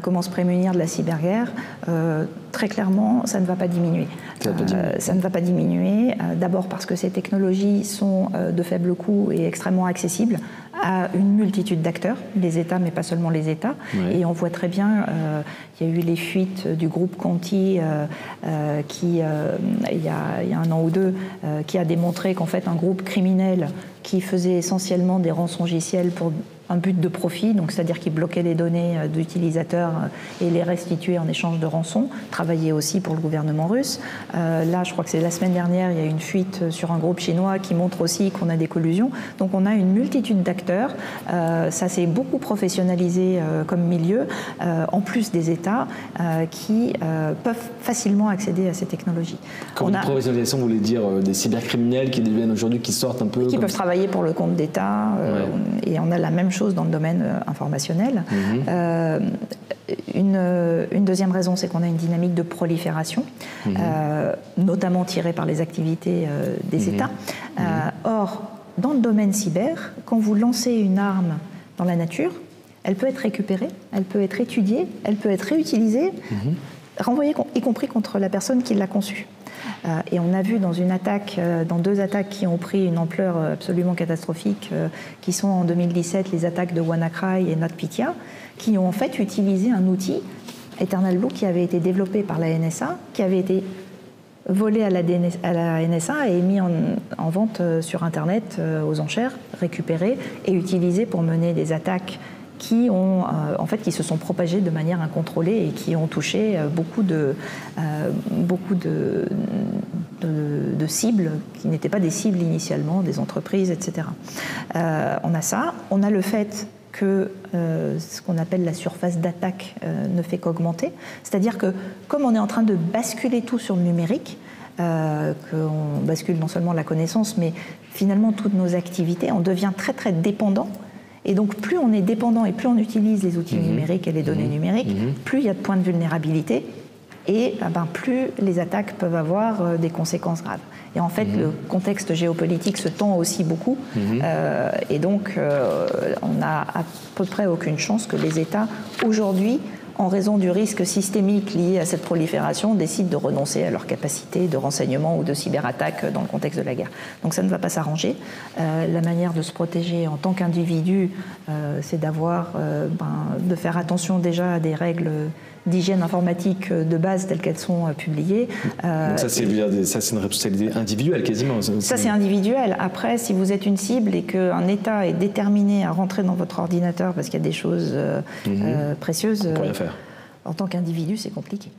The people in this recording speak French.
comment se prémunir de la cyberguerre, très clairement, ça ne va pas diminuer. Ça ne va pas diminuer, d'abord parce que ces technologies sont de faible coût et extrêmement accessibles à une multitude d'acteurs, les États, mais pas seulement les États. Oui. Et on voit très bien, il y a eu les fuites du groupe Conti qui, il y a un an ou deux, qui a démontré qu'en fait un groupe criminel qui faisait essentiellement des rançongiciels pour un but de profit, donc c'est-à-dire qu'ils bloquaient les données d'utilisateurs et les restituaient en échange de rançon, travaillait aussi pour le gouvernement russe. Là, je crois que c'est la semaine dernière, il y a eu une fuite sur un groupe chinois qui montre aussi qu'on a des collusions. Donc on a une multitude d'acteurs. Ça s'est beaucoup professionnalisé comme milieu, en plus des États qui peuvent facilement accéder à ces technologies. Quand une professionnalisation, vous voulez dire des cybercriminels qui deviennent aujourd'hui, qui sortent un peu... Qui peuvent travailler pour le compte d'État, et on a la même chose dans le domaine informationnel. Une deuxième raison, c'est qu'on a une dynamique de prolifération, notamment tirée par les activités des États. Or, dans le domaine cyber, quand vous lancez une arme dans la nature, elle peut être récupérée, elle peut être étudiée, elle peut être réutilisée, renvoyée, y compris contre la personne qui l'a conçue. Et on a vu dans une attaque, dans deux attaques qui ont pris une ampleur absolument catastrophique, qui sont en 2017 les attaques de WannaCry et NotPetya, qui ont en fait utilisé un outil, Eternal Blue, qui avait été développé par la NSA, qui avait été volé à la NSA et mis en vente sur Internet aux enchères, récupéré et utilisé pour mener des attaques qui ont, qui se sont propagées de manière incontrôlée et qui ont touché beaucoup de cibles qui n'étaient pas des cibles initialement, des entreprises, etc. On a ça. On a le fait que ce qu'on appelle la surface d'attaque ne fait qu'augmenter. C'est-à-dire que comme on est en train de basculer tout sur le numérique, qu'on bascule non seulement la connaissance, mais finalement toutes nos activités, on devient très très dépendant. Et donc, plus on est dépendant et plus on utilise les outils numériques et les données numériques, plus il y a de points de vulnérabilité et plus les attaques peuvent avoir des conséquences graves. Et en fait, le contexte géopolitique se tend aussi beaucoup. Et donc, on n'a à peu près aucune chance que les États, aujourd'hui, en raison du risque systémique lié à cette prolifération, décident de renoncer à leur capacité de renseignement ou de cyberattaque dans le contexte de la guerre. Donc ça ne va pas s'arranger. La manière de se protéger en tant qu'individu, c'est de faire attention déjà à des règles d'hygiène informatique de base telles qu'elles sont publiées. Donc ça, c'est une responsabilité individuelle quasiment. Ça, c'est individuel. Après, si vous êtes une cible et qu'un État est déterminé à rentrer dans votre ordinateur parce qu'il y a des choses précieuses, on peut rien faire. En tant qu'individu, c'est compliqué.